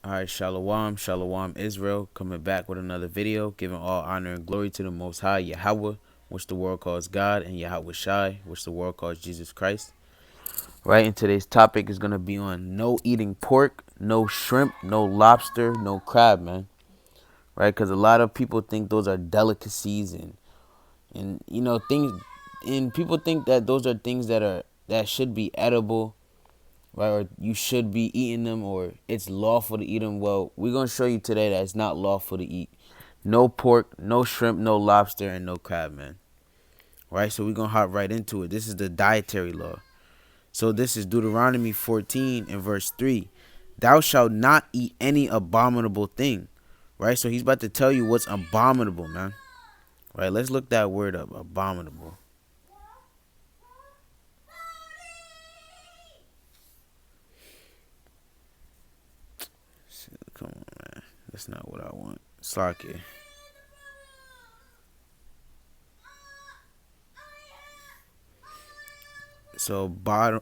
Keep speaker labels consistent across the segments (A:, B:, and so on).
A: Alright, Shalom, Shalom Israel, coming back with another video, giving all honor and glory to the Most High, Yahweh, which the world calls God, and Yahweh Shai, which the world calls Jesus Christ. Right, and today's topic is going to be on no eating pork, no shrimp, no lobster, no crab, man. Right, because a lot of people think those are delicacies and things, and people think that those are things that should be edible, right? Or you should be eating them, or it's lawful to eat them. Well, we're going to show you today that it's not lawful to eat no pork, no shrimp, no lobster, and no crab, man. Right? So we're going to hop right into it. This is the dietary law. So this is Deuteronomy 14 and verse 3. Thou shalt not eat any abominable thing. Right? So he's about to tell you what's abominable, man. Right? Let's look that word up. Abominable. Come on, man. That's not what I want. Sake. So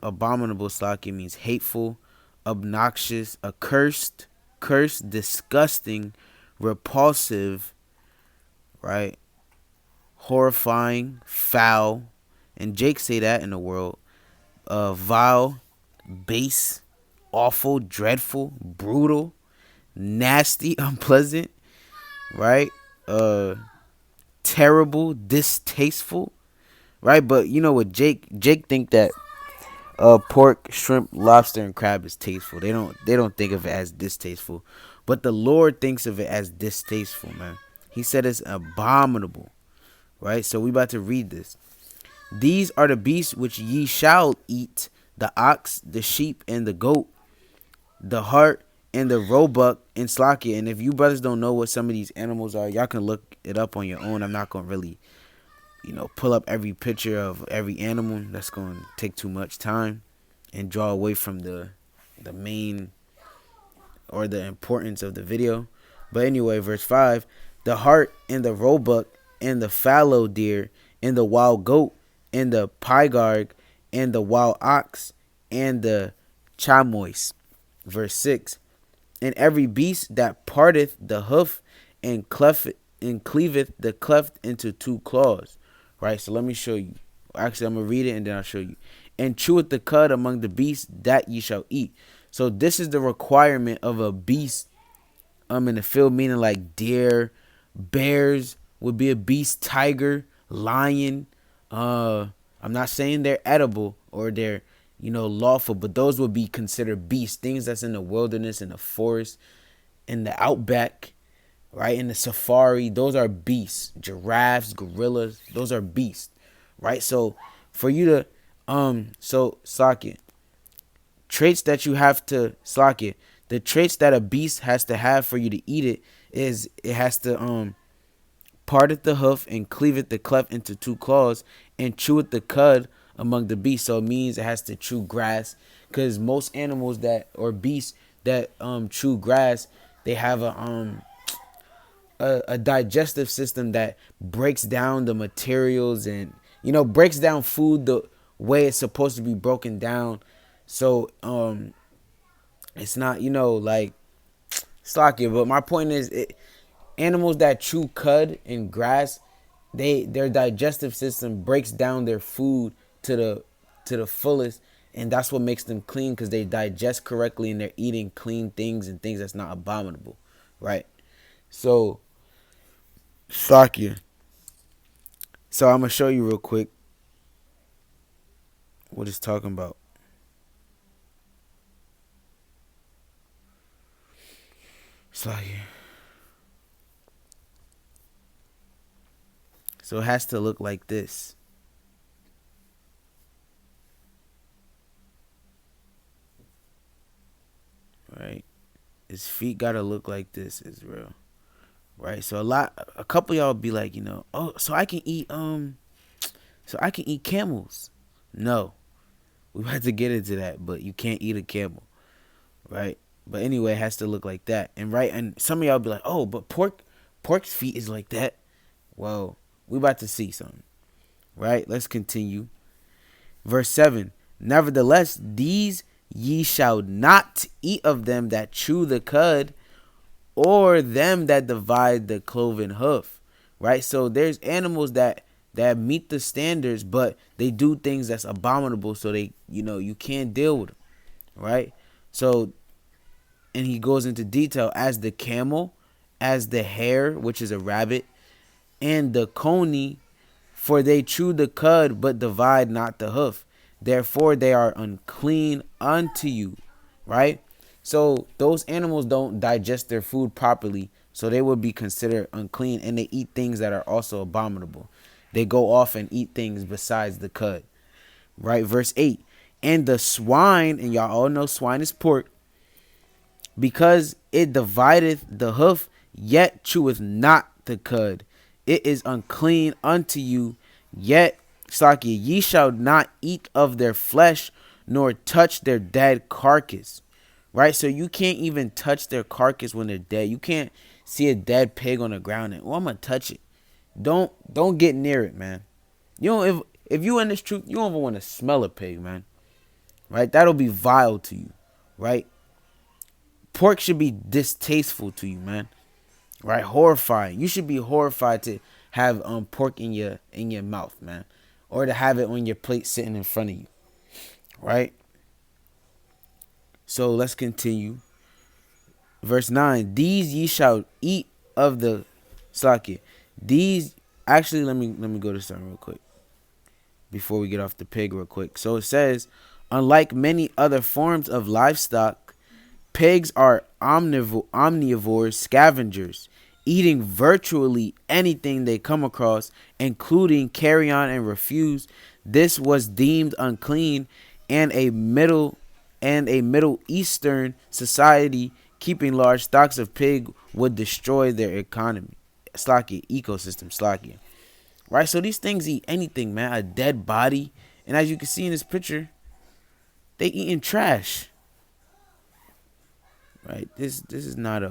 A: abominable sake means hateful, obnoxious, accursed, cursed, disgusting, repulsive, right? Horrifying, foul, and Jake say that in the world. Vile, base, awful, dreadful, brutal, nasty, unpleasant, right? Terrible, distasteful, right? But you know what, Jake think that pork, shrimp, lobster, and crab is tasteful. They don't think of it as distasteful, but the Lord thinks of it as distasteful, man. He said it's abominable, right? So we about to read this. These are the beasts which ye shall eat: the ox, the sheep, and the goat, the hart, and the roebuck, and slakia. And if you brothers don't know what some of these animals are, y'all can look it up on your own. I'm not gonna really pull up every picture of every animal. That's going to take too much time and draw away from the main or the importance of the video. But anyway, verse 5, the hart and the roebuck and the fallow deer and the wild goat and the pygarg and the wild ox and the chamois. Verse 6, and every beast that parteth the hoof and cleaveth the cleft into two claws. Right, so let me show you. Actually, I'm going to read it and then I'll show you. And cheweth the cud among the beasts that ye shall eat. So this is the requirement of a beast in the field, meaning like deer, bears would be a beast, tiger, lion. I'm not saying they're edible or they're, lawful, but those would be considered beasts, things that's in the wilderness, in the forest, in the outback. Right, in the safari, those are beasts. Giraffes, gorillas, those are beasts. Right, so for you to so Slakia, traits that you have to Slakia, the traits that a beast has to have for you to eat it is it has to parteth the hoof and cleaveth the cleft into two claws and cheweth the cud among the beasts. So it means it has to chew grass, because most animals that or beasts that chew grass, they have a digestive system that breaks down the materials and breaks down food the way it's supposed to be broken down. So it's not like stock it. But my point is, animals that chew cud and grass, their digestive system breaks down their food to the fullest, and that's what makes them clean, because they digest correctly and they're eating clean things and things that's not abominable, right? So Slakia. So I'm gonna show you real quick what it's talking about. Slakia. So it has to look like this. Right? His feet gotta look like this, Israel. Right? So a couple of y'all be like, oh, so I can eat camels. No. We have to get into that, but you can't eat a camel. Right? But anyway, it has to look like that. And some of y'all be like, oh, but pork's feet is like that. Well, we about to see something. Right? Let's continue. Verse 7. Nevertheless, these ye shall not eat of them that chew the cud, or them that divide the cloven hoof. Right? So there's animals that meet the standards, but they do things that's abominable, so they, you can't deal with them. Right? So, and he goes into detail, as the camel, as the hare, which is a rabbit, and the coney, for they chew the cud, but divide not the hoof. Therefore they are unclean unto you. Right? So those animals don't digest their food properly, so they would be considered unclean, and they eat things that are also abominable. They go off and eat things besides the cud. Right? Verse 8. And the swine, and y'all all know swine is pork, because it divideth the hoof, yet cheweth not the cud. It is unclean unto you, yet, Slakia, ye shall not eat of their flesh, nor touch their dead carcass. Right? So you can't even touch their carcass when they're dead. You can't see a dead pig on the ground and, I'm gonna touch it. Don't get near it, man. You don't, if you in this truth, you don't even want to smell a pig, man. Right? That'll be vile to you. Right? Pork should be distasteful to you, man. Right? Horrifying. You should be horrified to have pork in your mouth, man, or to have it on your plate sitting in front of you. Right? So let's continue. Verse 9. These ye shall eat of the Slakia. These, actually, let me go to something real quick before we get off the pig real quick. So it says, unlike many other forms of livestock, pigs are omnivores, scavengers, eating virtually anything they come across, including carrion and refuse. This was deemed unclean, and a Middle Eastern society keeping large stocks of pig would destroy their economy. Slakia, ecosystem, Slakia. Right? So these things eat anything, man. A dead body. And as you can see in this picture, they eating trash. Right? This is not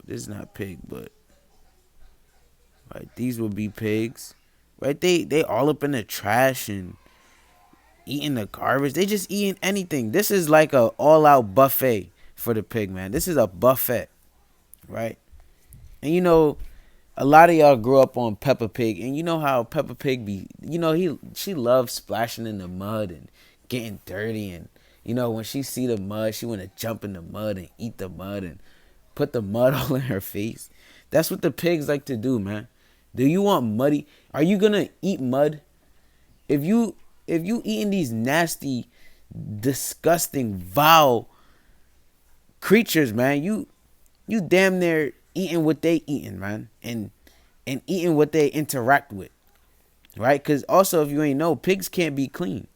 A: this is not pig, but right, these would be pigs. Right? They all up in the trash and eating the garbage. They just eating anything. This is like a all out buffet for the pig, man. This is a buffet. Right? And a lot of y'all grew up on Peppa Pig, and you know how Peppa Pig be, she loves splashing in the mud and getting dirty, and when she see the mud, she want to jump in the mud and eat the mud and put the mud all in her face. That's what the pigs like to do, man. Do you want muddy? Are you gonna eat mud? If you eating these nasty, disgusting, vile creatures, man, you damn near eating what they eating, man, and eating what they interact with, right? Because also, if you ain't know, pigs can't be clean.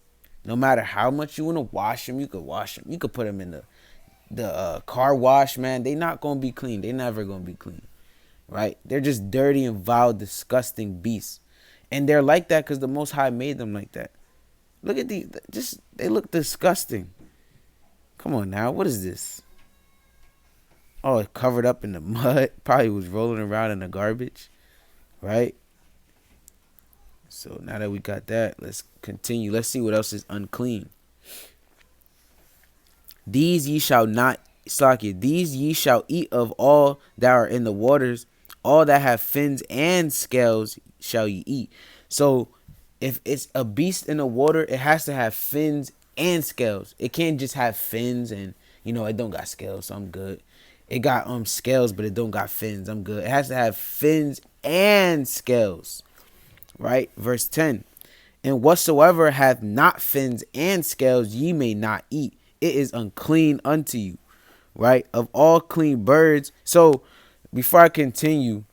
A: No matter how much you want to wash them, you could wash them. You could put them in the car wash, man. They not gonna be clean. They never gonna be clean, right? They're just dirty and vile, disgusting beasts, and they're like that because the Most High made them like that. Look at these. They look disgusting. Come on now, what is this? Oh, it covered up in the mud. Probably was rolling around in the garbage. Right? So now that we got that, let's continue. Let's see what else is unclean. These ye shall not, Slakia, these ye shall eat of all that are in the waters. All that have fins and scales shall ye eat. So if it's a beast in the water, it has to have fins and scales. It can't just have fins and, it don't got scales, so I'm good. It got scales, but it don't got fins. I'm good. It has to have fins and scales. Right? Verse 10. And whatsoever hath not fins and scales, ye may not eat. It is unclean unto you. Right? Of all clean birds. So, before I continue,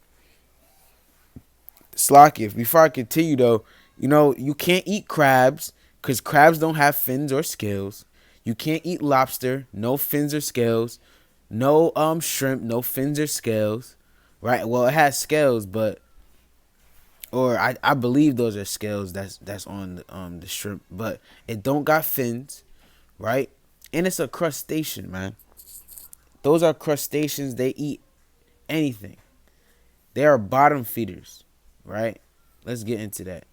A: Slakia, before I continue though, you can't eat crabs because crabs don't have fins or scales. You can't eat lobster, no fins or scales. No shrimp, no fins or scales, right? Well, it has scales, but I believe those are scales that's on the shrimp, but it don't got fins, right? And it's a crustacean, man. Those are crustaceans. They eat anything. They are bottom feeders, right? Let's get into that.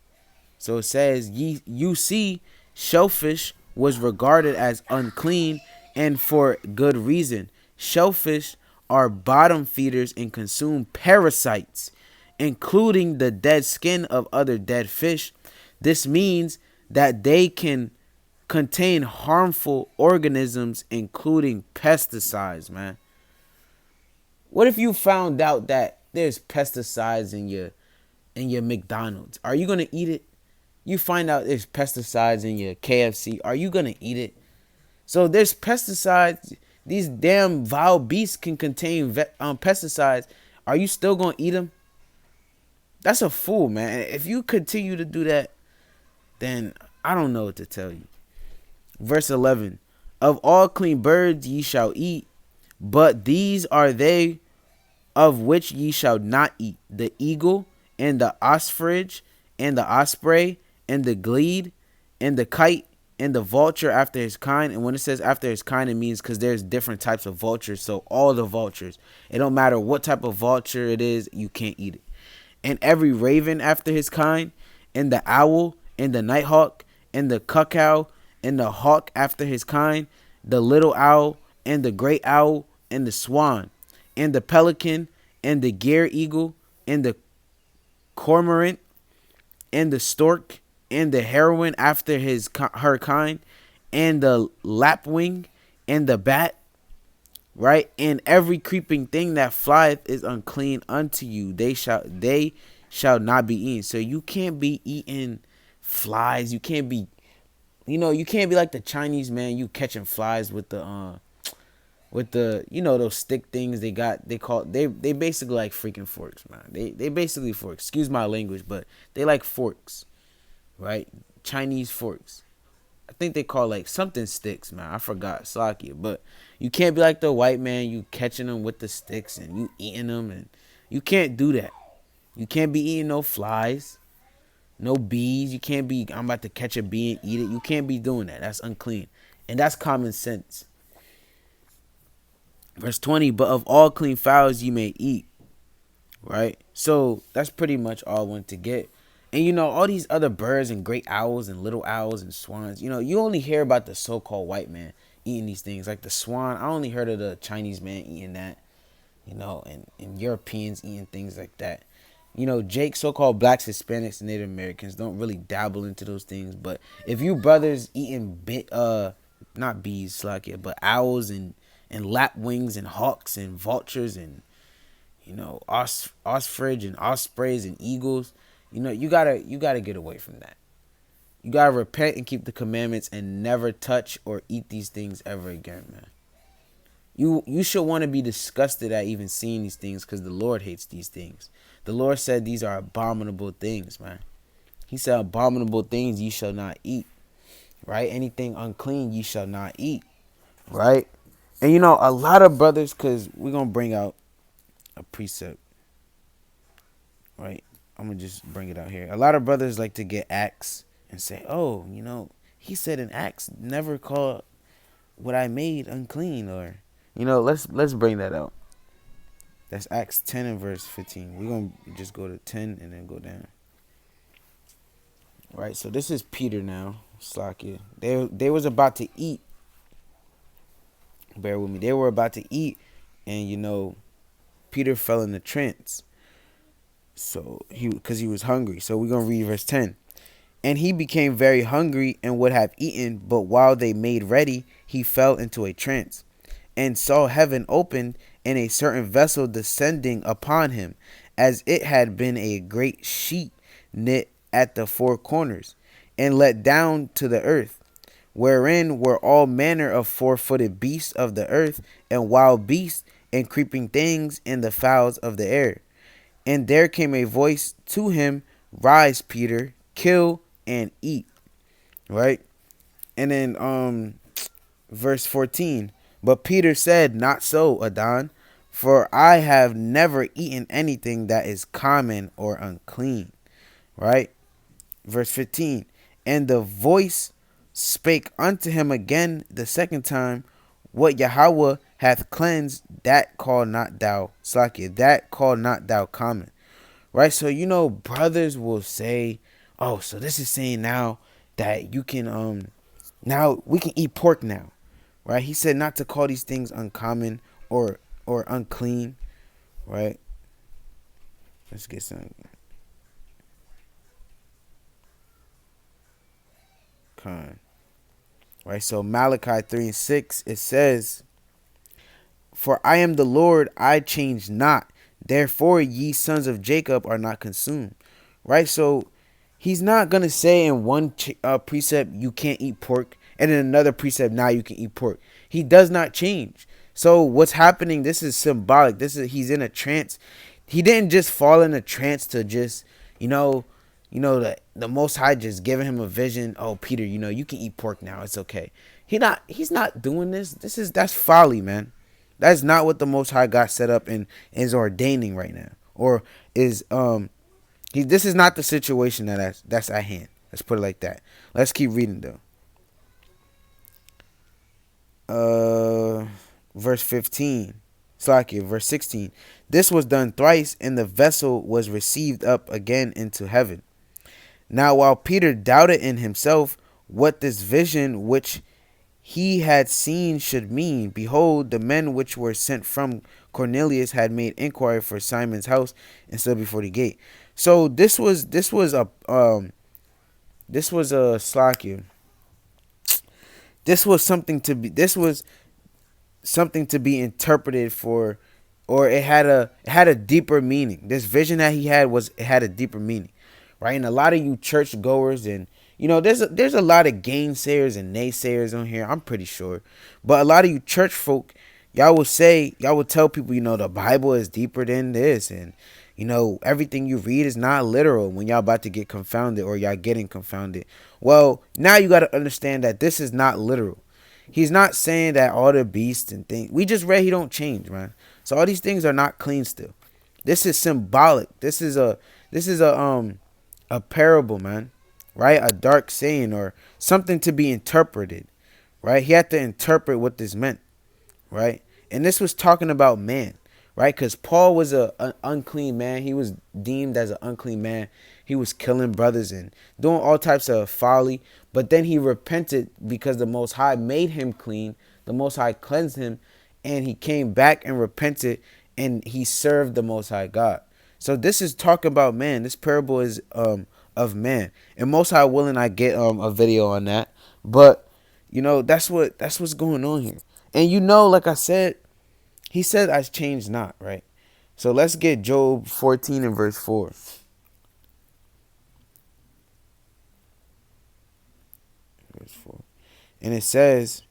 A: So it says you see shellfish was regarded as unclean, and for good reason. Shellfish are bottom feeders and consume parasites, including the dead skin of other dead fish. This means that they can contain harmful organisms, including pesticides, man. What if you found out that there's pesticides in your McDonald's? Are you gonna eat it? You find out there's pesticides in your KFC. Are you gonna eat it? So there's pesticides. These damn vile beasts can contain pesticides. Are you still gonna eat them? That's a fool, man. If you continue to do that, then I don't know what to tell you. Verse 11. Of all clean birds ye shall eat, but these are they of which ye shall not eat: the eagle, and the ostrich, and the osprey, and the glede, and the kite, and the vulture after his kind. And when it says after his kind, it means because there's different types of vultures. So all the vultures, it don't matter what type of vulture it is, you can't eat it. And every raven after his kind, and the owl, and the nighthawk, and the cuckoo, and the hawk after his kind, the little owl, and the great owl, and the swan, and the pelican, and the gyre eagle, and the cormorant, and the stork, and the heron after her kind, and the lapwing, and the bat, right? And every creeping thing that flieth is unclean unto you. They shall not be eaten. So you can't be eating flies. You can't be, you can't be like the Chinese, man. You catching flies with the those stick things they basically like freaking forks, man. They basically forks. Excuse my language, but they like forks, right? Chinese forks. I think they call like something sticks, man. I forgot, Slakia. But you can't be like the white man. You catching them with the sticks and you eating them, and you can't do that. You can't be eating no flies, no bees. You can't be, I'm about to catch a bee and eat it. You can't be doing that. That's unclean, and that's common sense. Verse 20, but of all clean fowls you may eat, right? So that's pretty much all I want to get. And all these other birds and great owls and little owls and swans, you only hear about the so-called white man eating these things. Like the swan, I only heard of the Chinese man eating that, and Europeans eating things like that. Jake, so-called blacks, Hispanics, and Native Americans don't really dabble into those things. But if you brothers eating not bees, Slakia, but owls and lapwings and hawks and vultures and ostrich and ospreys and eagles, you gotta get away from that. You gotta repent and keep the commandments and never touch or eat these things ever again, man. You should want to be disgusted at even seeing these things, because the Lord hates these things. The Lord said these are abominable things, man. He said abominable things ye shall not eat, right? Anything unclean ye shall not eat, right? And a lot of brothers, because we're going to bring out a precept, right? I'm going to just bring it out here. A lot of brothers like to get Acts and say, oh, he said in Acts, never call what I made unclean. Or, let's bring that out. That's Acts 10 and verse 15. We're going to just go to 10 and then go down. Right, so this is Peter now. Slakia. They was about to eat. Bear with me. They were about to eat, and Peter fell in the trance. So because he was hungry. So we're gonna read verse 10. And he became very hungry and would have eaten, but while they made ready, he fell into a trance, and saw heaven opened, and a certain vessel descending upon him, as it had been a great sheet knit at the four corners, and let down to the earth, wherein were all manner of four-footed beasts of the earth, and wild beasts, and creeping things, and the fowls of the air. And there came a voice to him, rise, Peter, kill and eat. Right? And then verse 14. But Peter said, not so, Adon, for I have never eaten anything that is common or unclean. Right? Verse 15. And the voice spake unto him again the second time, what Yahweh hath cleansed, that call not thou, Slakia, that call not thou common. Right? So brothers will say, oh, so this is saying now that you can Now we can eat pork now, right? He said not to call these things uncommon or unclean, right? Let's get some. Con. Right, so Malachi 3 and 6, it says, "For I am the Lord, I change not. Therefore, ye sons of Jacob are not consumed." Right, so he's not going to say in one precept you can't eat pork, and in another precept now you can eat pork. He does not change. So what's happening, this is symbolic. He's in a trance. He didn't just fall in a trance to just, you know, the Most High just giving him a vision. Oh, Peter, you can eat pork now. It's okay. He's not doing this. That's folly, man. That's not what the Most High got set up and is ordaining right now, or is this is not the situation that's at hand. Let's put it like that. Let's keep reading though. Verse 15. Slakia, verse 16. This was done thrice, and the vessel was received up again into heaven. Now, while Peter doubted in himself what this vision which he had seen should mean, behold, the men which were sent from Cornelius had made inquiry for Simon's house and stood before the gate. So this was a Slakia. This was something to be interpreted for, or it had a deeper meaning. This vision that he had had a deeper meaning, right? And a lot of you church goers, and there's a lot of gainsayers and naysayers on here, I'm pretty sure, but a lot of you church folk, y'all will tell people, the Bible is deeper than this, and everything you read is not literal when y'all about to get confounded, or y'all getting confounded. Well, now you got to understand that this is not literal. He's not saying that all the beasts and things we just read, he don't change, man. So all these things are not clean still. This is symbolic. This is a parable, man. Right? A dark saying, or something to be interpreted. Right? He had to interpret what this meant. Right? And this was talking about man. Right? Because Paul was an unclean man. He was deemed as an unclean man. He was killing brothers and doing all types of folly. But then he repented because the Most High made him clean. The Most High cleansed him. And he came back and repented. And he served the Most High God. So this is talking about man. This parable is of man. And Most High willing, I get a video on that. But that's what's going on here. And like I said, he said I changed not, right? So let's get Job 14 and verse 4. Verse 4. And it says,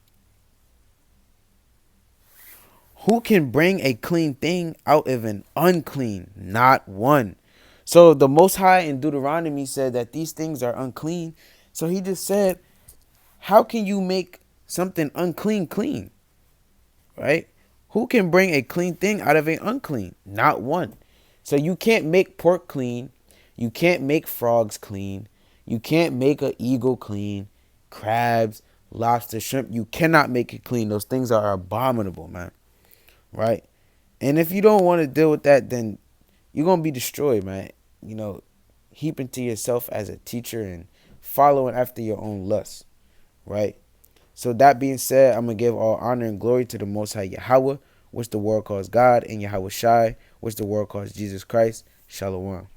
A: "Who can bring a clean thing out of an unclean? Not one." So the Most High in Deuteronomy said that these things are unclean. So he just said, how can you make something unclean clean? Right? Who can bring a clean thing out of an unclean? Not one. So you can't make pork clean. You can't make frogs clean. You can't make an eagle clean. Crabs, lobster, shrimp. You cannot make it clean. Those things are abominable, man. Right? And if you don't want to deal with that, then you're going to be destroyed, man. Heaping to yourself as a teacher and following after your own lusts. Right? So that being said, I'm going to give all honor and glory to the Most High Yahweh, which the world calls God, and Yahweh Shai, which the world calls Jesus Christ. Shalom.